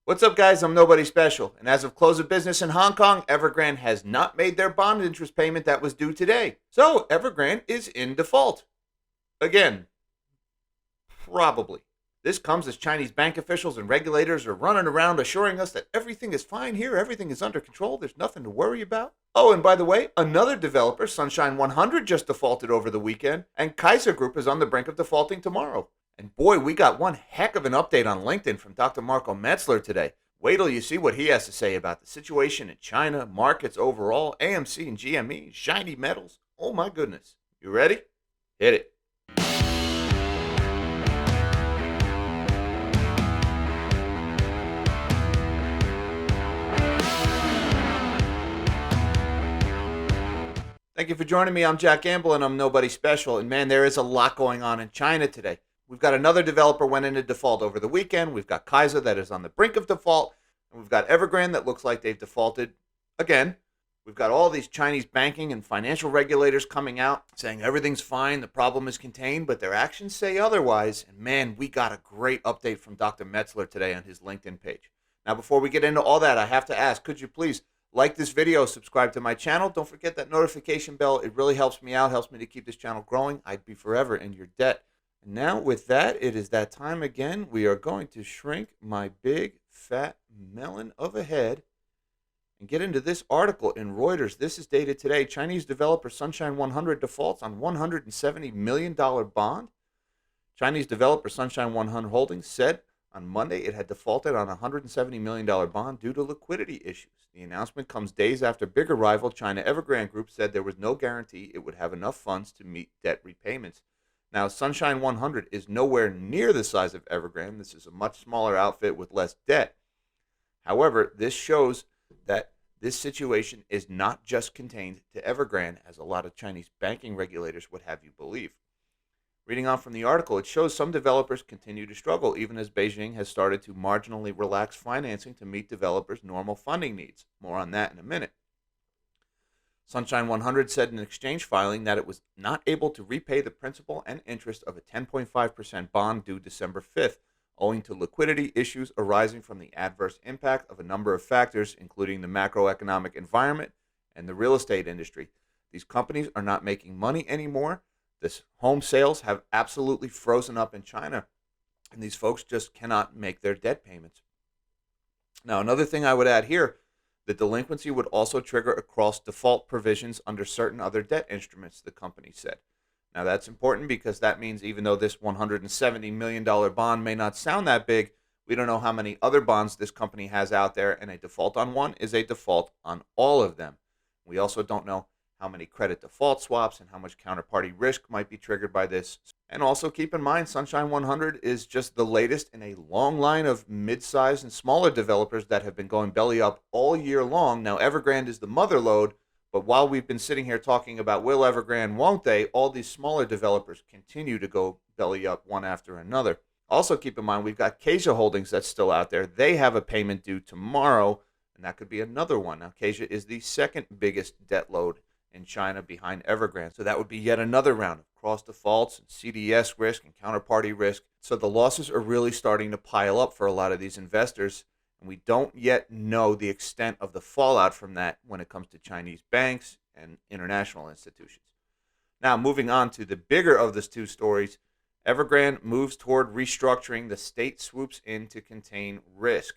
What's up, guys? I'm Nobody Special, and as of close of business in Hong Kong, Evergrande has not made their bond interest payment that was due today. So, Evergrande is in default. Again, probably. This comes as Chinese bank officials and regulators are running around assuring us that everything is fine here, everything is under control, there's nothing to worry about. Oh, and by the way, another developer, Sunshine 100, just defaulted over the weekend, and Kaisa Group is on the brink of defaulting tomorrow. And boy, we got one heck of an update on LinkedIn from Dr. Marco Metzler today. Wait till you see what he has to say about the situation in China, markets overall, AMC and GME, shiny metals. Oh my goodness. You ready? Hit it. Thank you for joining me. I'm Jack Gamble, and I'm Nobody Special. And man, there is a lot going on in China today. We've got another developer went into default over the weekend. We've got Kaisa that is on the brink of default. And we've got Evergrande that looks like they've defaulted again. We've got all these Chinese banking and financial regulators coming out saying everything's fine, the problem is contained, but their actions say otherwise. And man, we got a great update from Dr. Metzler today on his LinkedIn page. Now, before we get into all that, I have to ask, could you please like this video, subscribe to my channel. Don't forget that notification bell. It really helps me out, helps me to keep this channel growing. I'd be forever in your debt. And now with that, it is that time again. We are going to shrink my big, fat melon of a head and get into this article in Reuters. This is dated today. Chinese developer Sunshine 100 defaults on $170 million bond. Chinese developer Sunshine 100 Holdings said on Monday it had defaulted on a $170 million bond due to liquidity issues. The announcement comes days after bigger rival China Evergrande Group said there was no guarantee it would have enough funds to meet debt repayments. Now, Sunshine 100 is nowhere near the size of Evergrande. This is a much smaller outfit with less debt. However, this shows that this situation is not just contained to Evergrande, as a lot of Chinese banking regulators would have you believe. Reading on from the article, it shows some developers continue to struggle, even as Beijing has started to marginally relax financing to meet developers' normal funding needs. More on that in a minute. Sunshine 100 said in an exchange filing that it was not able to repay the principal and interest of a 10.5% bond due December 5th, owing to liquidity issues arising from the adverse impact of a number of factors, including the macroeconomic environment and the real estate industry. These companies are not making money anymore. This home sales have absolutely frozen up in China, and these folks just cannot make their debt payments. Now, another thing I would add here, the delinquency would also trigger across default provisions under certain other debt instruments, the company said. Now, that's important because that means even though this $170 million bond may not sound that big, we don't know how many other bonds this company has out there, and a default on one is a default on all of them. We also don't know how many credit default swaps and how much counterparty risk might be triggered by this. And also keep in mind, Sunshine 100 is just the latest in a long line of mid-sized and smaller developers that have been going belly up all year long. Now, Evergrande is the mother lode, but while we've been sitting here talking about will Evergrande, won't they, all these smaller developers continue to go belly up one after another. Also keep in mind, we've got Kaisa Holdings that's still out there. They have a payment due tomorrow, and that could be another one. Now, Kaisa is the second biggest debt load in China behind Evergrande. So that would be yet another round of cross defaults and CDS risk and counterparty risk. So the losses are really starting to pile up for a lot of these investors. And we don't yet know the extent of the fallout from that when it comes to Chinese banks and international institutions. Now, moving on to the bigger of these two stories, Evergrande moves toward restructuring. The state swoops in to contain risk.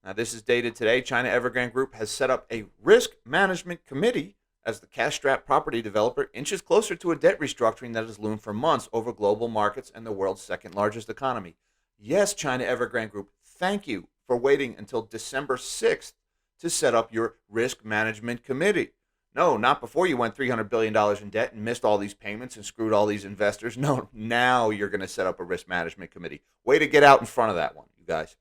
Now, this is dated today. China Evergrande Group has set up a risk management committee as the cash-strapped property developer inches closer to a debt restructuring that has loomed for months over global markets and the world's second largest economy. Yes, China Evergrande Group, thank you for waiting until December 6th to set up your risk management committee. No, not before you went $300 billion in debt and missed all these payments and screwed all these investors. No, now you're going to set up a risk management committee. Way to get out in front of that one, you guys.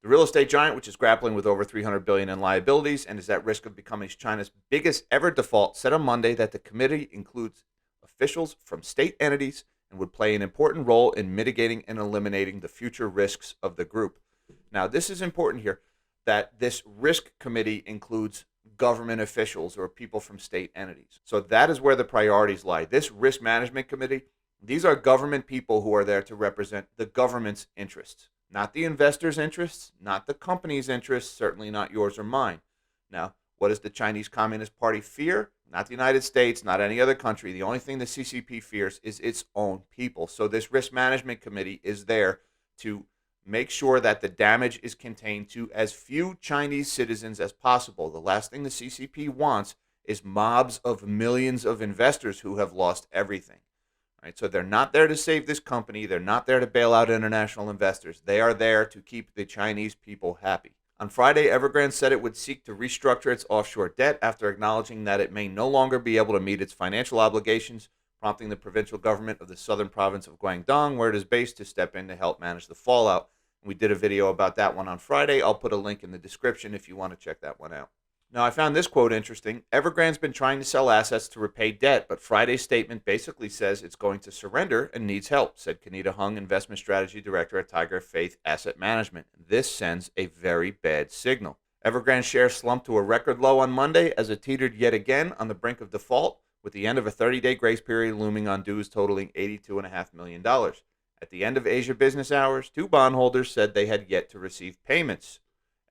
The real estate giant, which is grappling with over $300 billion in liabilities and is at risk of becoming China's biggest ever default, said on Monday that the committee includes officials from state entities and would play an important role in mitigating and eliminating the future risks of the group. Now, this is important here, that this risk committee includes government officials or people from state entities. So that is where the priorities lie. This risk management committee, these are government people who are there to represent the government's interests, Not the investor's interests, not the company's interests, certainly not yours or mine. Now, what does the Chinese Communist Party fear? Not the United States, not any other country. The only thing the CCP fears is its own people. So this risk management committee is there to make sure that the damage is contained to as few Chinese citizens as possible. The last thing the CCP wants is mobs of millions of investors who have lost everything. Right? So they're not there to save this company. They're not there to bail out international investors. They are there to keep the Chinese people happy. On Friday, Evergrande said it would seek to restructure its offshore debt after acknowledging that it may no longer be able to meet its financial obligations, prompting the provincial government of the southern province of Guangdong, where it is based, to step in to help manage the fallout. We did a video about that one on Friday. I'll put a link in the description if you want to check that one out. Now, I found this quote interesting. Evergrande's been trying to sell assets to repay debt, but Friday's statement basically says it's going to surrender and needs help, said Kanita Hung, Investment Strategy Director at Tiger Faith Asset Management. This sends a very bad signal. Evergrande shares slumped to a record low on Monday as it teetered yet again on the brink of default, with the end of a 30-day grace period looming on dues totaling $82.5 million. At the end of Asia business hours, two bondholders said they had yet to receive payments.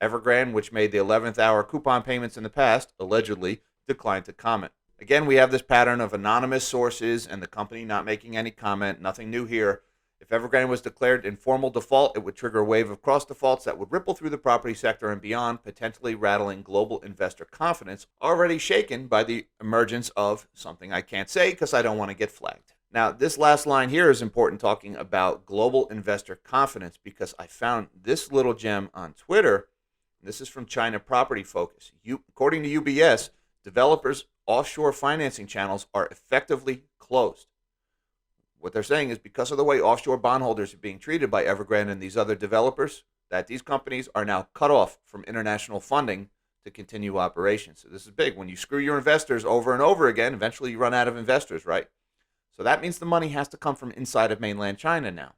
Evergrande, which made the 11th hour coupon payments in the past, allegedly declined to comment. Again, we have this pattern of anonymous sources and the company not making any comment. Nothing new here. If Evergrande was declared in formal default, it would trigger a wave of cross defaults that would ripple through the property sector and beyond, potentially rattling global investor confidence, already shaken by the emergence of something I can't say because I don't want to get flagged. Now, this last line here is important, talking about global investor confidence, because I found this little gem on Twitter. This is from China Property Focus. According to UBS, developers' offshore financing channels are effectively closed. What they're saying is because of the way offshore bondholders are being treated by Evergrande and these other developers, that these companies are now cut off from international funding to continue operations. So this is big. When you screw your investors over and over again, eventually you run out of investors, right? So that means the money has to come from inside of mainland China now.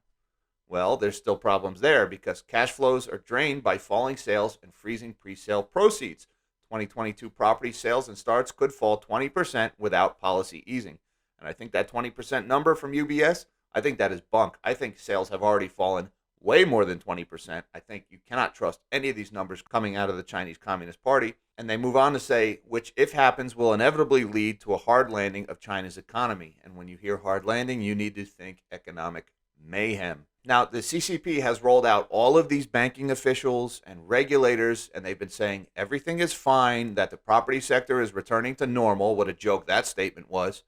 Well, there's still problems there because cash flows are drained by falling sales and freezing pre-sale proceeds. 2022 property sales and starts could fall 20% without policy easing. And I think that 20% number from UBS, I think that is bunk. I think sales have already fallen way more than 20%. I think you cannot trust any of these numbers coming out of the Chinese Communist Party. And they move on to say, which, if happens, will inevitably lead to a hard landing of China's economy. And when you hear hard landing, you need to think economic mayhem. Now, the CCP has rolled out all of these banking officials and regulators, and they've been saying everything is fine, that the property sector is returning to normal. What a joke that statement was.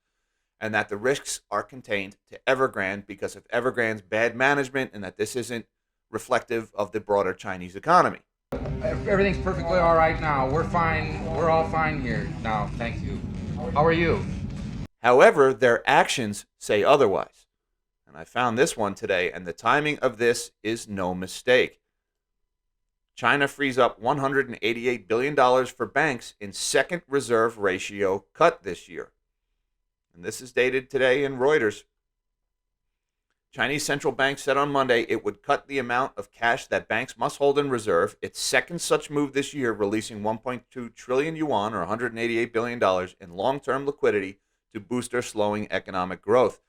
And that the risks are contained to Evergrande because of Evergrande's bad management, and that this isn't reflective of the broader Chinese economy. Everything's perfectly all right now. We're fine. We're all fine here now. Thank you. How are you? However, their actions say otherwise. I found this one today, and the timing of this is no mistake. China frees up $188 billion for banks in second reserve ratio cut this year. And this is dated today in Reuters. Chinese central bank said on Monday it would cut the amount of cash that banks must hold in reserve, its second such move this year, releasing 1.2 trillion yuan, or $188 billion, in long-term liquidity to boost their slowing economic growth.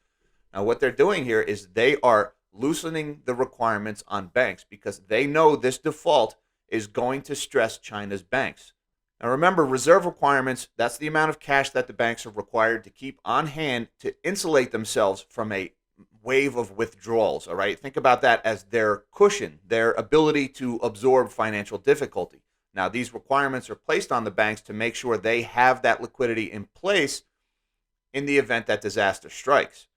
Now, what they're doing here is they are loosening the requirements on banks because they know this default is going to stress China's banks. Now, remember, reserve requirements, that's the amount of cash that the banks are required to keep on hand to insulate themselves from a wave of withdrawals, all right? Think about that as their cushion, their ability to absorb financial difficulty. Now, these requirements are placed on the banks to make sure they have that liquidity in place in the event that disaster strikes.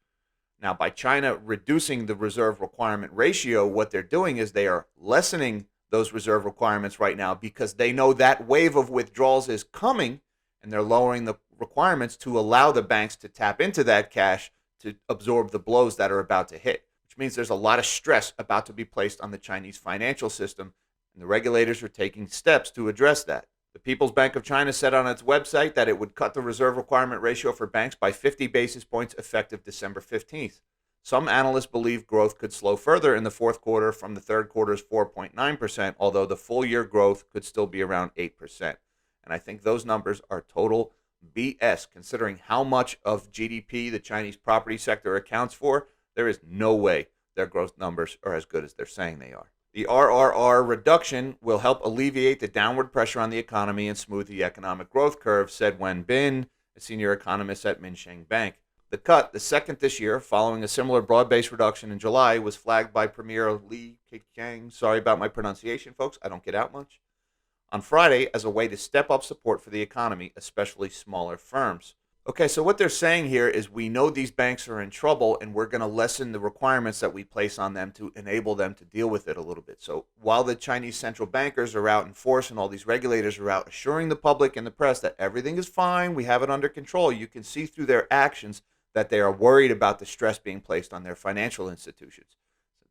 Now, by China reducing the reserve requirement ratio, what they're doing is they are lessening those reserve requirements right now because they know that wave of withdrawals is coming, and they're lowering the requirements to allow the banks to tap into that cash to absorb the blows that are about to hit, which means there's a lot of stress about to be placed on the Chinese financial system, and the regulators are taking steps to address that. The People's Bank of China said on its website that it would cut the reserve requirement ratio for banks by 50 basis points effective December 15th. Some analysts believe growth could slow further in the fourth quarter from the third quarter's 4.9%, although the full year growth could still be around 8%. And I think those numbers are total BS, considering how much of GDP the Chinese property sector accounts for. There is no way their growth numbers are as good as they're saying they are. The RRR reduction will help alleviate the downward pressure on the economy and smooth the economic growth curve, said Wen Bin, a senior economist at Minsheng Bank. The cut, the second this year, following a similar broad-based reduction in July, was flagged by Premier Li Keqiang, sorry about my pronunciation, folks, I don't get out much, on Friday as a way to step up support for the economy, especially smaller firms. Okay, so what they're saying here is we know these banks are in trouble and we're going to lessen the requirements that we place on them to enable them to deal with it a little bit. So while the Chinese central bankers are out in force and all these regulators are out assuring the public and the press that everything is fine, we have it under control, you can see through their actions that they are worried about the stress being placed on their financial institutions.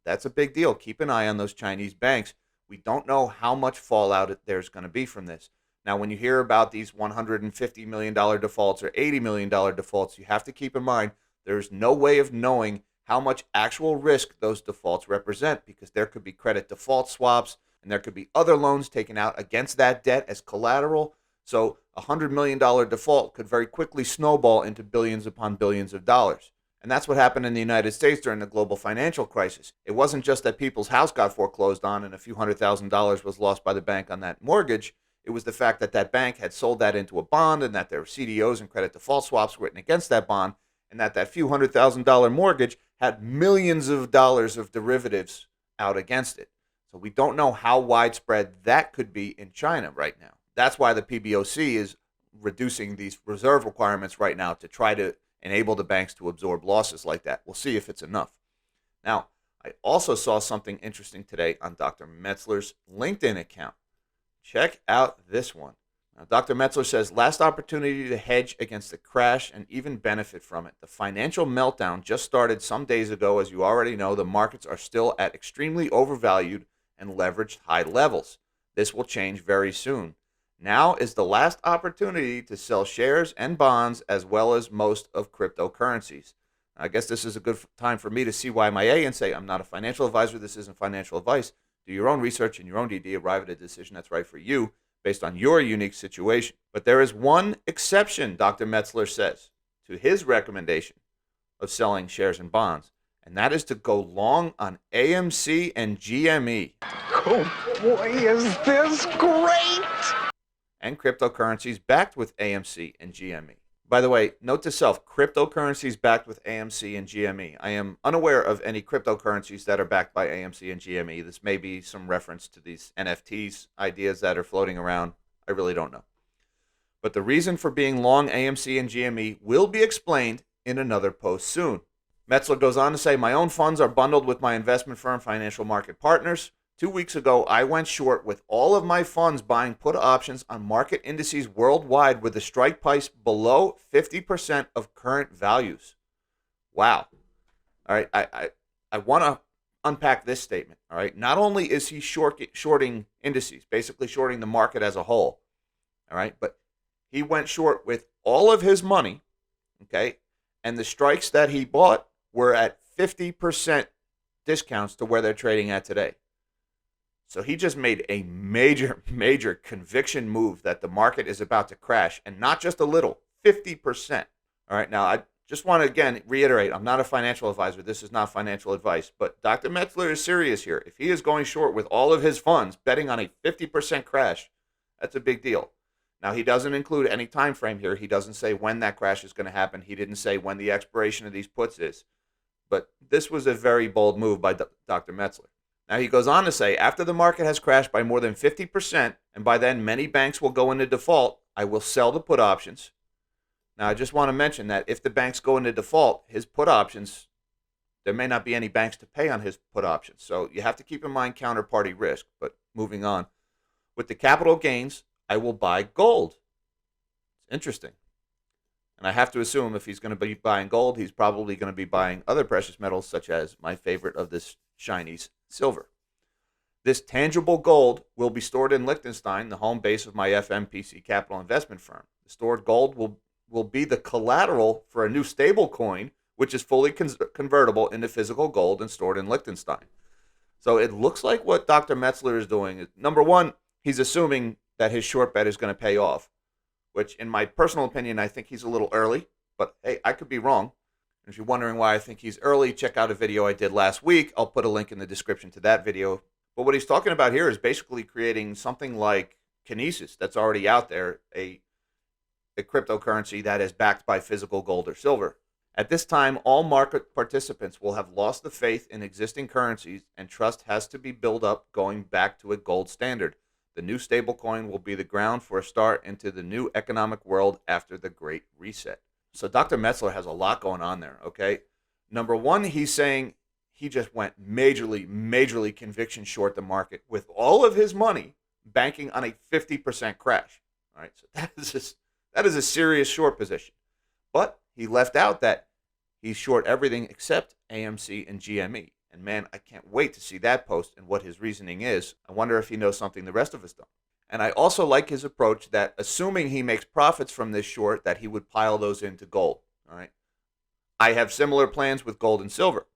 That's a big deal. Keep an eye on those Chinese banks. We don't know how much fallout there's going to be from this. Now, when you hear about these $150 million defaults or $80 million defaults, you have to keep in mind there's no way of knowing how much actual risk those defaults represent because there could be credit default swaps and there could be other loans taken out against that debt as collateral. So a $100 million default could very quickly snowball into billions upon billions of dollars. And that's what happened in the United States during the global financial crisis. It wasn't just that people's house got foreclosed on and a few $100,000 was lost by the bank on that mortgage. It was the fact that that bank had sold that into a bond and that there were CDOs and credit default swaps written against that bond and that few $100,000 mortgage had millions of dollars of derivatives out against it. So we don't know how widespread that could be in China right now. That's why the PBOC is reducing these reserve requirements right now to try to enable the banks to absorb losses like that. We'll see if it's enough. Now, I also saw something interesting today on Dr. Metzler's LinkedIn account. Check out this one. Now, Dr. Metzler says, last opportunity to hedge against the crash and even benefit from it. The financial meltdown just started some days ago. As you already know, the markets are still at extremely overvalued and leveraged high levels. This will change very soon. Now is the last opportunity to sell shares and bonds as well as most of cryptocurrencies. I guess this is a good time for me to CYMIA and say I'm not a financial advisor. This isn't financial advice. Do your own research and your own DD, arrive at a decision that's right for you based on your unique situation. But there is one exception, Dr. Metzler says, to his recommendation of selling shares and bonds, and that is to go long on AMC and GME. Oh boy, is this great! And cryptocurrencies backed with AMC and GME. By the way, note to self, cryptocurrencies backed with AMC and GME. I am unaware of any cryptocurrencies that are backed by AMC and GME. This may be some reference to these NFTs ideas that are floating around. I really don't know. But the reason for being long AMC and GME will be explained in another post soon. Metzler goes on to say, my own funds are bundled with my investment firm, Financial Market Partners. 2 weeks ago, I went short with all of my funds buying put options on market indices worldwide with a strike price below 50% of current values. Wow. All right, I want to unpack this statement. All right, not only is he shorting indices, basically shorting the market as a whole, all right, but he went short with all of his money, okay, and the strikes that he bought were at 50% discounts to where they're trading at today. So he just made a major, major conviction move that the market is about to crash, and not just a little, 50%. All right, now I just want to, again, reiterate, I'm not a financial advisor. This is not financial advice, but Dr. Metzler is serious here. If he is going short with all of his funds, betting on a 50% crash, that's a big deal. Now, he doesn't include any time frame here. He doesn't say when that crash is going to happen. He didn't say when the expiration of these puts is. But this was a very bold move by Dr. Metzler. Now, he goes on to say, after the market has crashed by more than 50%, and by then many banks will go into default, I will sell the put options. Now, I just want to mention that if the banks go into default, his put options, there may not be any banks to pay on his put options. So you have to keep in mind counterparty risk. But moving on. With the capital gains, I will buy gold. It's interesting. And I have to assume if he's going to be buying gold, he's probably going to be buying other precious metals, such as my favorite of this Chinese silver. This tangible gold will be stored in Liechtenstein, the home base of my FMPC capital investment firm. The stored gold will be the collateral for a new stable coin, which is fully convertible into physical gold and stored in Liechtenstein. So it looks like what Dr. Metzler is doing is, number one, he's assuming that his short bet is going to pay off, which in my personal opinion, I think he's a little early, but hey, I could be wrong. If you're wondering why I think he's early, check out a video I did last week. I'll put a link in the description to that video. But what he's talking about here is basically creating something like Kinesis that's already out there, a cryptocurrency that is backed by physical gold or silver. At this time, all market participants will have lost the faith in existing currencies, and trust has to be built up going back to a gold standard. The new stablecoin will be the ground for a start into the new economic world after the Great Reset. So Dr. Metzler has a lot going on there, okay? Number one, he's saying he just went majorly conviction short the market with all of his money banking on a 50% crash. All right, so that is a serious short position. But he left out that he's short everything except AMC and GME. And man, I can't wait to see that post and what his reasoning is. I wonder if he knows something the rest of us don't. And I also like his approach that assuming he makes profits from this short, that he would pile those into gold. All right. I have similar plans with gold and silver.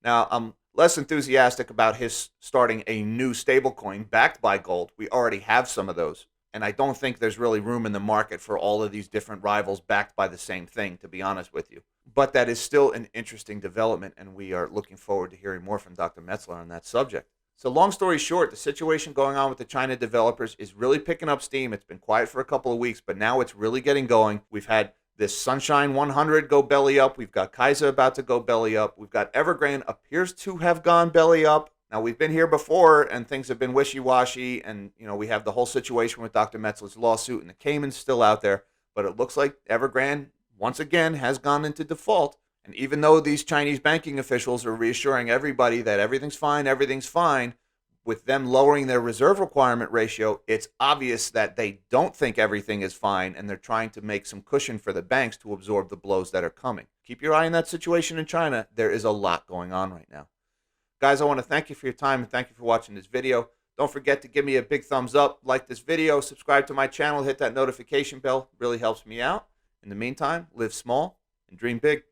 Now, I'm less enthusiastic about his starting a new stablecoin backed by gold. We already have some of those. And I don't think there's really room in the market for all of these different rivals backed by the same thing, to be honest with you. But that is still an interesting development, and we are looking forward to hearing more from Dr. Metzler on that subject. So long story short, the situation going on with the China developers is really picking up steam. It's been quiet for a couple of weeks, but now it's really getting going. We've had this Sunshine 100 go belly up. We've got Kaisa about to go belly up. We've got Evergrande appears to have gone belly up. Now, we've been here before, and things have been wishy-washy, and we have the whole situation with Dr. Metzler's lawsuit, and the Cayman's still out there, but it looks like Evergrande, once again, has gone into default. And even though these Chinese banking officials are reassuring everybody that everything's fine, with them lowering their reserve requirement ratio, it's obvious that they don't think everything is fine, and they're trying to make some cushion for the banks to absorb the blows that are coming. Keep your eye on that situation in China. There is a lot going on right now. Guys, I want to thank you for your time and thank you for watching this video. Don't forget to give me a big thumbs up, like this video, subscribe to my channel, hit that notification bell. It really helps me out. In the meantime, live small and dream big.